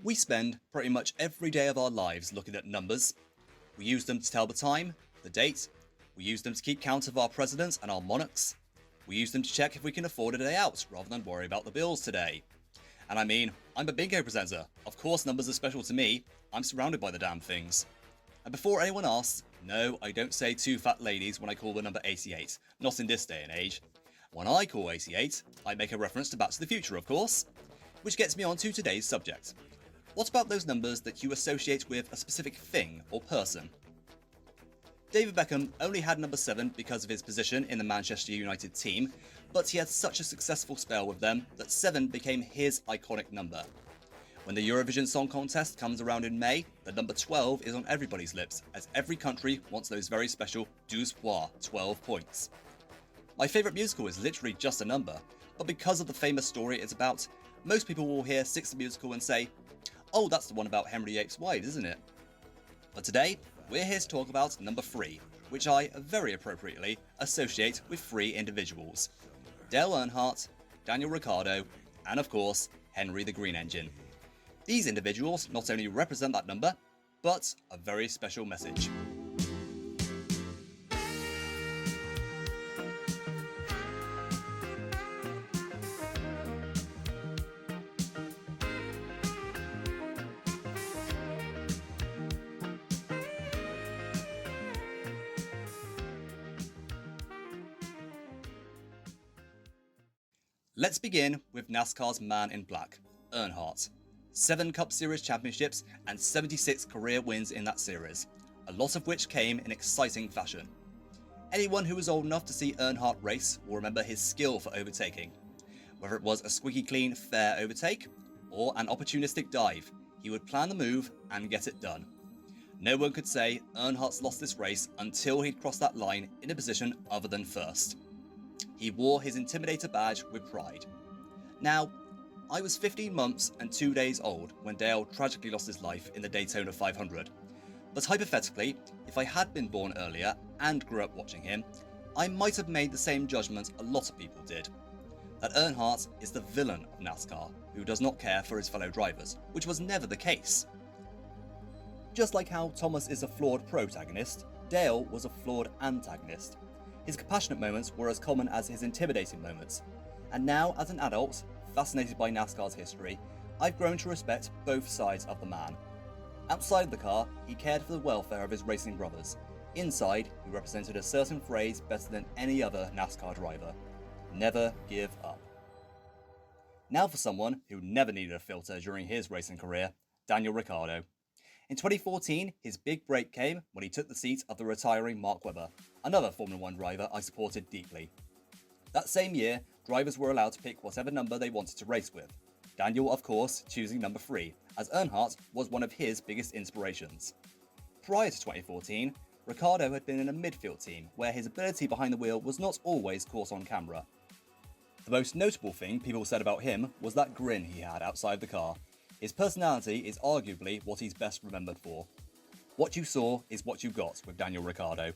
We spend pretty much every day of our lives looking at numbers. We use them to tell the time, the date. We use them to keep count of our presidents and our monarchs. We use them to check if we can afford a day out rather than worry about the bills today. And I mean, I'm a bingo presenter. Of course numbers are special to me. I'm surrounded by the damn things. And before anyone asks, no, I don't say two fat ladies when I call the number 88. Not in this day and age. When I call 88, I make a reference to Back to the Future, of course. Which gets me on to today's subject. What about those numbers that you associate with a specific thing or person? David Beckham only had number 7 because of his position in the Manchester United team, but he had such a successful spell with them that 7 became his iconic number. When the Eurovision Song Contest comes around in May, the number 12 is on everybody's lips, as every country wants those very special 12 points, 12 points. My favourite musical is literally just a number, but because of the famous story it's about, most people will hear Six the Musical and say, oh, that's the one about Henry VIII's wives, isn't it? But today, we're here to talk about number 3, which I, very appropriately, associate with 3 individuals. Dale Earnhardt, Daniel Ricciardo, and of course, Henry the Green Engine. These individuals not only represent that number, but a very special message. Let's begin with NASCAR's man in black, Earnhardt. 7 Cup Series championships and 76 career wins in that series, a lot of which came in exciting fashion. Anyone who was old enough to see Earnhardt race will remember his skill for overtaking. Whether it was a squeaky clean, fair overtake, or an opportunistic dive, he would plan the move and get it done. No one could say Earnhardt's lost this race until he'd crossed that line in a position other than first. He wore his Intimidator badge with pride. Now, I was 15 months and 2 days old when Dale tragically lost his life in the Daytona 500. But hypothetically, if I had been born earlier and grew up watching him, I might have made the same judgment a lot of people did. That Earnhardt is the villain of NASCAR, who does not care for his fellow drivers, which was never the case. Just like how Thomas is a flawed protagonist, Dale was a flawed antagonist. His compassionate moments were as common as his intimidating moments. And now, as an adult, fascinated by NASCAR's history, I've grown to respect both sides of the man. Outside of the car, he cared for the welfare of his racing brothers. Inside, he represented a certain phrase better than any other NASCAR driver: never give up. Now for someone who never needed a filter during his racing career, Daniel Ricciardo. In 2014, his big break came when he took the seat of the retiring Mark Webber, another Formula 1 driver I supported deeply. That same year, drivers were allowed to pick whatever number they wanted to race with. Daniel, of course, choosing number 3, as Earnhardt was one of his biggest inspirations. Prior to 2014, Ricciardo had been in a midfield team where his ability behind the wheel was not always caught on camera. The most notable thing people said about him was that grin he had outside the car. His personality is arguably what he's best remembered for. What you saw is what you got with Daniel Ricciardo.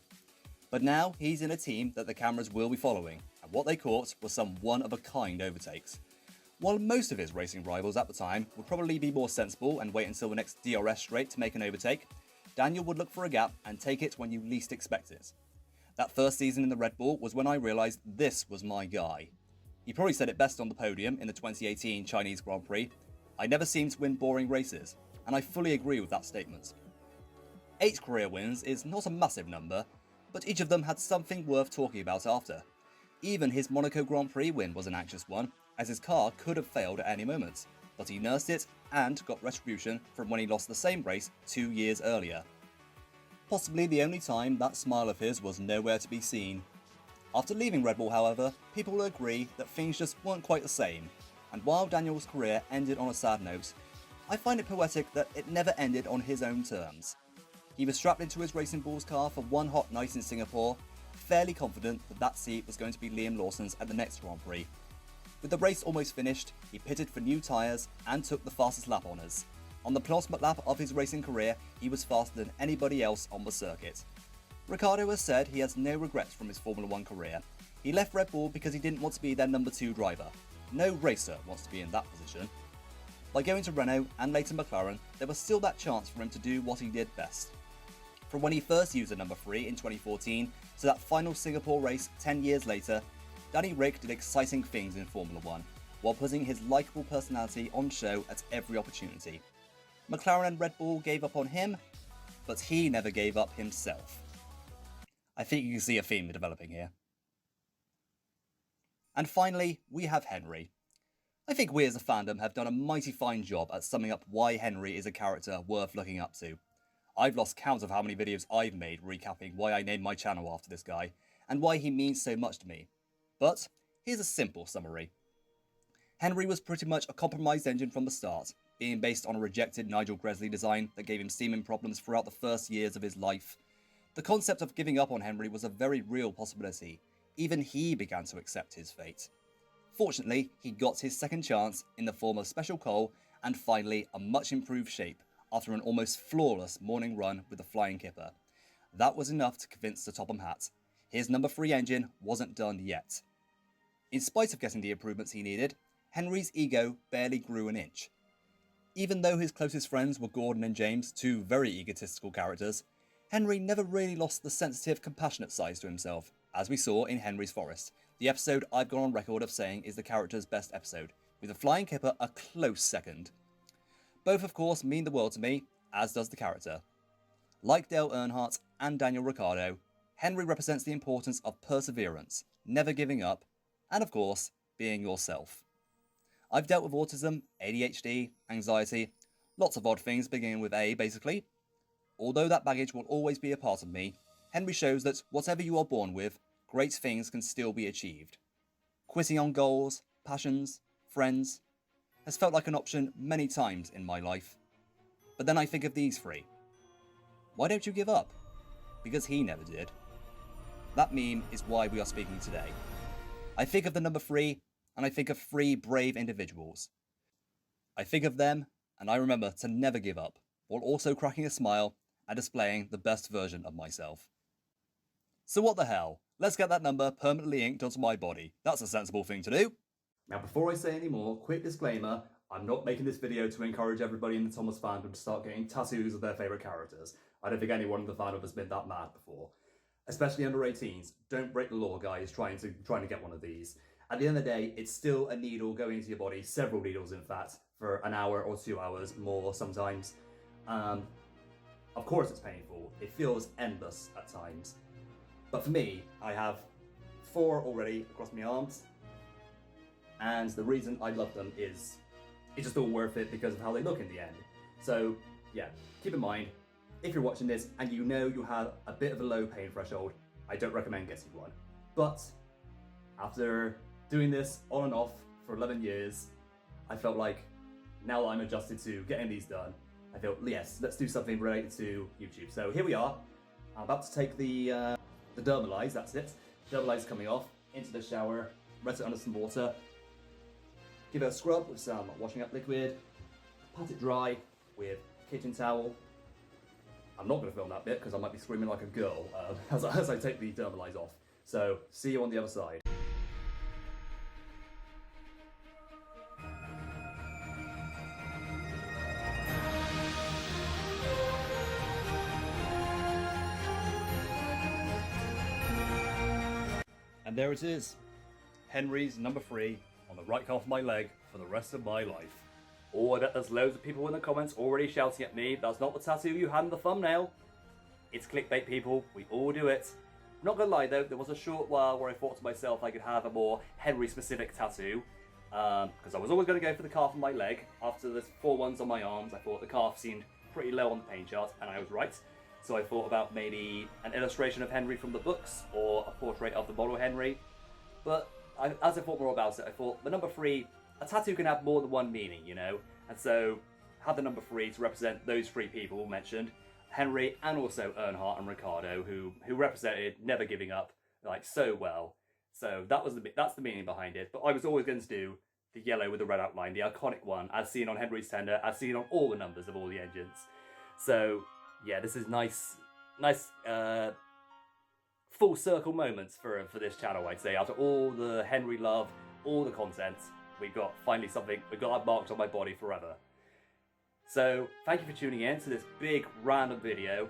But now he's in a team that the cameras will be following, and what they caught was some one-of-a-kind overtakes. While most of his racing rivals at the time would probably be more sensible and wait until the next DRS straight to make an overtake, Daniel would look for a gap and take it when you least expect it. That first season in the Red Bull was when I realised this was my guy. He probably said it best on the podium in the 2018 Chinese Grand Prix: "I never seem to win boring races," and I fully agree with that statement. 8 career wins is not a massive number, but each of them had something worth talking about after. Even his Monaco Grand Prix win was an anxious one, as his car could have failed at any moment, but he nursed it and got retribution from when he lost the same race 2 years earlier. Possibly the only time that smile of his was nowhere to be seen. After leaving Red Bull, however, people will agree that things just weren't quite the same, and while Daniel's career ended on a sad note, I find it poetic that it never ended on his own terms. He was strapped into his Racing Bulls car for one hot night in Singapore, fairly confident that that seat was going to be Liam Lawson's at the next Grand Prix. With the race almost finished, he pitted for new tyres and took the fastest lap honours. On the penultimate lap of his racing career, he was faster than anybody else on the circuit. Ricciardo has said he has no regrets from his Formula 1 career. He left Red Bull because he didn't want to be their number 2 driver. No racer wants to be in that position. By going to Renault and later McLaren, there was still that chance for him to do what he did best. From when he first used the number 3 in 2014 to that final Singapore race 10 years later, Danny Ric did exciting things in Formula 1, while putting his likeable personality on show at every opportunity. McLaren and Red Bull gave up on him, but he never gave up himself. I think you can see a theme developing here. And finally, we have Henry. I think we as a fandom have done a mighty fine job at summing up why Henry is a character worth looking up to. I've lost count of how many videos I've made recapping why I named my channel after this guy, and why he means so much to me. But here's a simple summary. Henry was pretty much a compromised engine from the start, being based on a rejected Nigel Gresley design that gave him steaming problems throughout the first years of his life. The concept of giving up on Henry was a very real possibility. Even he began to accept his fate. Fortunately, he got his second chance in the form of Special Coal and finally a much improved shape after an almost flawless morning run with the Flying Kipper. That was enough to convince the Topham Hatt. His number 3 engine wasn't done yet. In spite of getting the improvements he needed, Henry's ego barely grew an inch. Even though his closest friends were Gordon and James, two very egotistical characters, Henry never really lost the sensitive, compassionate sides to himself, as we saw in Henry's Forest, the episode I've gone on record of saying is the character's best episode, with the Flying Kipper a close second. Both of course mean the world to me, as does the character. Like Dale Earnhardt and Daniel Ricciardo, Henry represents the importance of perseverance, never giving up, and of course, being yourself. I've dealt with autism, ADHD, anxiety, lots of odd things beginning with A basically. Although that baggage will always be a part of me, Henry shows that whatever you are born with, great things can still be achieved. Quitting on goals, passions, friends, has felt like an option many times in my life. But then I think of these 3. Why don't you give up? Because he never did. That meme is why we are speaking today. I think of the number 3, and I think of 3 brave individuals. I think of them, and I remember to never give up, while also cracking a smile and displaying the best version of myself. So what the hell? Let's get that number permanently inked onto my body. That's a sensible thing to do. Now before I say any more, quick disclaimer, I'm not making this video to encourage everybody in the Thomas fandom to start getting tattoos of their favourite characters. I don't think anyone in the fandom has been that mad before. Especially under 18s, don't break the law guys trying to get one of these. At the end of the day, it's still a needle going into your body, several needles in fact, for an hour or 2 hours, more sometimes. Of course it's painful, it feels endless at times. But for me, I have 4 already across my arms, and the reason I love them is it's just all worth it because of how they look in the end. So yeah, keep in mind, if you're watching this and you know you have a bit of a low pain threshold, I don't recommend getting one. But after doing this on and off for 11 years, I felt like now that I'm adjusted to getting these done, I felt, yes, let's do something related to YouTube. So here we are. I'm about to take the Dermalize, that's it. Dermalize coming off, into the shower, rinse it under some water, give it a scrub with some washing up liquid, pat it dry with a kitchen towel. I'm not going to film that bit because I might be screaming like a girl as I take the Dermalize off. So see you on the other side. And there it is, Henry's number 3 on the right half of my leg for the rest of my life. Oh, I bet there's loads of people in the comments already shouting at me, that's not the tattoo you had in the thumbnail. It's clickbait, people, we all do it. Not gonna lie though, there was a short while where I thought to myself I could have a more Henry specific tattoo, because I was always going to go for the calf on my leg. After the 4 ones on my arms, I thought the calf seemed pretty low on the pain chart, and I was right. So I thought about maybe an illustration of Henry from the books, or a portrait of the model Henry. But as I thought more about it, I thought the number 3, a tattoo can have more than one meaning, you know? And so had the number 3 to represent those 3 people mentioned, Henry and also Earnhardt and Ricciardo, who represented never giving up like so well. So that's the meaning behind it. But I was always going to do the yellow with the red outline, the iconic one, as seen on Henry's tender, as seen on all the numbers of all the engines. So yeah, this is nice full circle moments for this channel, I'd say. After all the Henry love, all the content, we've got finally something, we've got that marked on my body forever. So thank you for tuning in to this big random video.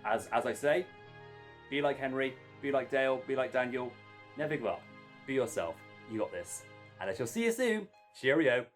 As I say, be like Henry, be like Dale, be like Daniel, never give up, be yourself, you got this. And I shall see you soon, cheerio.